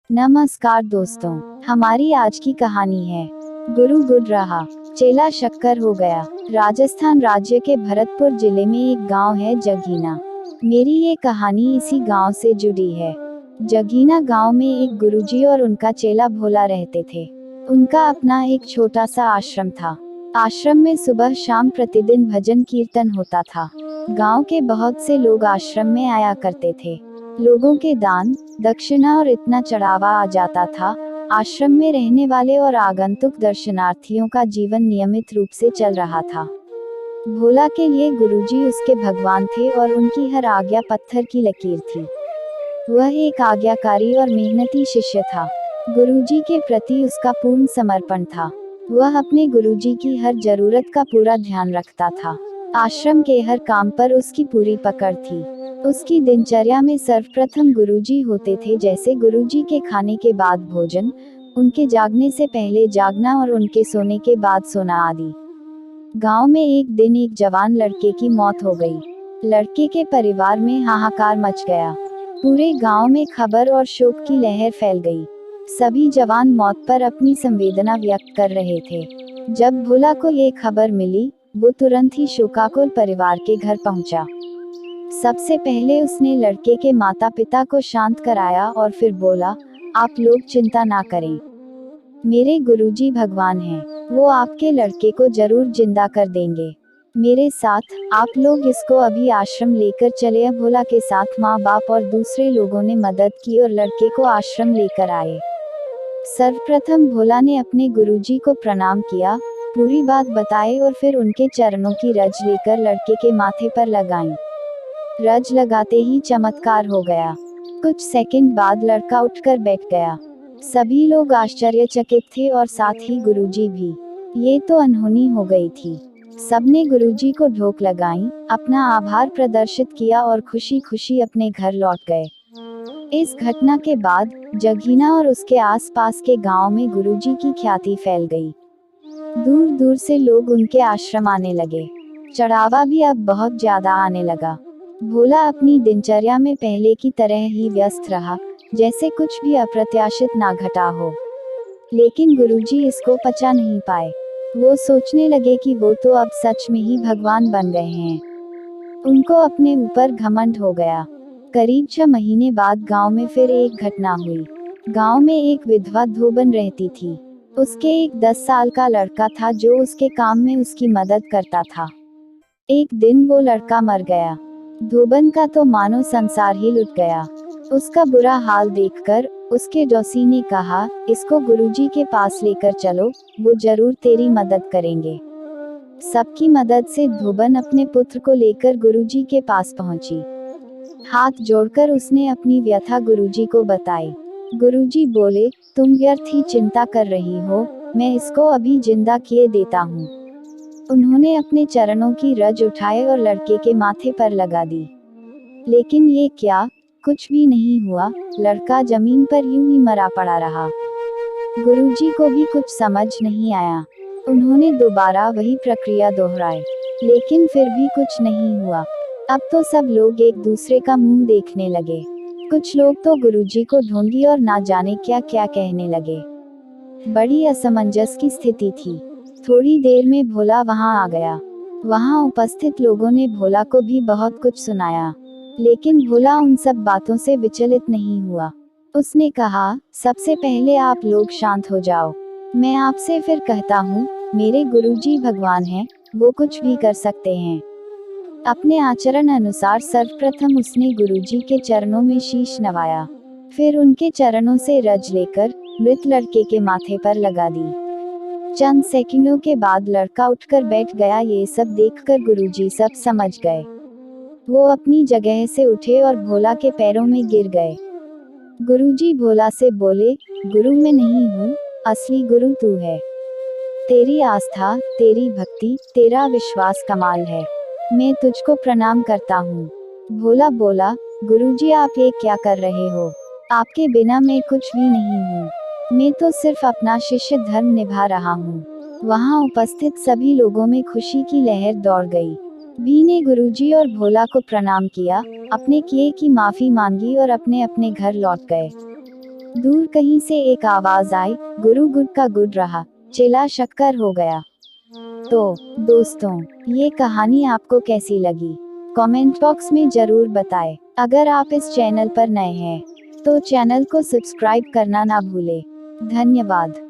नमस्कार दोस्तों, हमारी आज की कहानी है गुरु गुड रहा, चेला शक्कर हो गया। राजस्थान राज्य के भरतपुर जिले में एक गांव है जगीना। मेरी ये कहानी इसी गांव से जुड़ी है। जगीना गांव में एक गुरुजी और उनका चेला भोला रहते थे। उनका अपना एक छोटा सा आश्रम था। आश्रम में सुबह शाम प्रतिदिन भजन कीर्तन होता था। गांव के बहुत से लोग आश्रम में आया करते थे। लोगों के दान दक्षिणा और इतना चढ़ावा आ जाता था। आश्रम में रहने वाले और आगंतुक दर्शनार्थियों का जीवन नियमित रूप से चल रहा था। भोला के लिए गुरुजी उसके भगवान थे और उनकी हर आज्ञा पत्थर की लकीर थी। वह एक आज्ञाकारी और मेहनती शिष्य था। गुरुजी के प्रति उसका पूर्ण समर्पण था। वह अपने गुरुजी की हर जरूरत का पूरा ध्यान रखता था। आश्रम के हर काम पर उसकी पूरी पकड़ थी। उसकी दिनचर्या में सर्वप्रथम गुरुजी होते थे, जैसे गुरुजी के खाने के बाद भोजन, उनके जागने से पहले जागना और उनके सोने के बाद सोना आदि। गांव में एक दिन एक जवान लड़के की मौत हो गई। लड़के के परिवार में हाहाकार मच गया। पूरे गांव में खबर और शोक की लहर फैल गई। सभी जवान मौत पर अपनी संवेदना व्यक्त कर रहे थे। जब भोला को ये खबर मिली, वो तुरंत ही शोकाकुल परिवार के घर पहुंचा। सबसे पहले उसने लड़के के माता पिता को शांत कराया और फिर बोला, आप लोग चिंता ना करें। मेरे गुरुजी भगवान हैं, वो आपके लड़के को जरूर जिंदा कर देंगे। मेरे साथ आप लोग इसको अभी आश्रम लेकर चले। भोला के साथ माँ बाप और दूसरे लोगों ने मदद की और लड़के को आश्रम लेकर आए। सर्वप्रथम भोला ने अपने गुरुजी को प्रणाम किया, पूरी बात बताई और फिर उनके चरणों की रज लेकर लड़के के माथे पर लगाई। रज लगाते ही चमत्कार हो गया। कुछ सेकंड बाद लड़का उठकर बैठ गया। सभी लोग आश्चर्यचकित थे और साथ ही गुरुजी भी। ये तो अनहोनी हो गई थी। सबने गुरुजी को ढोक लगाई, अपना आभार प्रदर्शित किया और खुशी खुशी अपने घर लौट गए। इस घटना के बाद जगीना और उसके आसपास के गांव में गुरुजी की ख्याति फैल गई। दूर दूर से लोग उनके आश्रम आने लगे। चढ़ावा भी अब बहुत ज्यादा आने लगा। भोला अपनी दिनचर्या में पहले की तरह ही व्यस्त रहा, जैसे कुछ भी अप्रत्याशित ना घटा हो। लेकिन गुरुजी इसको पचा नहीं पाए। वो सोचने लगे कि वो तो अब सच में ही भगवान बन गए हैं। उनको अपने ऊपर घमंड हो गया। करीब 6 महीने बाद गांव में फिर एक घटना हुई। गांव में एक विधवा धोबन रहती थी। उसके एक 10 साल का लड़का था जो उसके काम में उसकी मदद करता था। एक दिन वो लड़का मर गया। धोबन का तो मानो संसार ही लुट गया। उसका बुरा हाल देखकर उसके डॉसी ने कहा, इसको गुरुजी के पास लेकर चलो, वो जरूर तेरी मदद करेंगे। सबकी मदद से धोबन अपने पुत्र को लेकर गुरुजी के पास पहुंची। हाथ जोड़कर उसने अपनी व्यथा गुरुजी को बताई। गुरुजी बोले, तुम व्यर्थ ही चिंता कर रही हो, मैं इसको अभी जिंदा किए देता हूँ। उन्होंने अपने चरणों की रज उठाए और लड़के के माथे पर लगा दी। लेकिन ये क्या, कुछ भी नहीं हुआ। लड़का जमीन पर यूं ही मरा पड़ा रहा। गुरुजी को भी कुछ समझ नहीं आया। उन्होंने दोबारा वही प्रक्रिया दोहराई, लेकिन फिर भी कुछ नहीं हुआ। अब तो सब लोग एक दूसरे का मुंह देखने लगे। कुछ लोग तो गुरुजी को ढूंढी और ना जाने क्या क्या कहने लगे। बड़ी असमंजस की स्थिति थी। थोड़ी देर में भोला वहां आ गया। वहां उपस्थित लोगों ने भोला को भी बहुत कुछ सुनाया, लेकिन भोला उन सब बातों से विचलित नहीं हुआ। उसने कहा, सबसे पहले आप लोग शांत हो जाओ। मैं आपसे फिर कहता हूँ, मेरे गुरुजी भगवान हैं, वो कुछ भी कर सकते हैं। अपने आचरण अनुसार सर्वप्रथम उसने गुरुजी के चरणों में शीश नवाया, फिर उनके चरणों से रज लेकर मृत लड़के के माथे पर लगा दी। चंद सेकंडों के बाद लड़का उठकर बैठ गया। ये सब देखकर गुरुजी सब समझ गए। वो अपनी जगह से उठे और भोला के पैरों में गिर गए। गुरुजी भोला से बोले, गुरु मैं नहीं हूँ, असली गुरु तू है। तेरी आस्था, तेरी भक्ति, तेरा विश्वास कमाल है। मैं तुझको प्रणाम करता हूँ। भोला बोला, गुरुजी आप ये क्या कर रहे हो? आपके बिना मैं कुछ भी नहीं हूँ। मैं तो सिर्फ अपना शिष्य धर्म निभा रहा हूँ। वहाँ उपस्थित सभी लोगों में खुशी की लहर दौड़ गई। भी ने गुरुजी और भोला को प्रणाम किया, अपने किए की माफी मांगी और अपने अपने घर लौट गए। दूर कहीं से एक आवाज आई, गुरु गुड का गुड रहा, चेला शक्कर हो गया। तो दोस्तों, ये कहानी आपको कैसी लगी? कमेंट बॉक्स में जरूर बताएं। अगर आप इस चैनल पर नए हैं तो चैनल को सब्सक्राइब करना ना भूलें। धन्यवाद।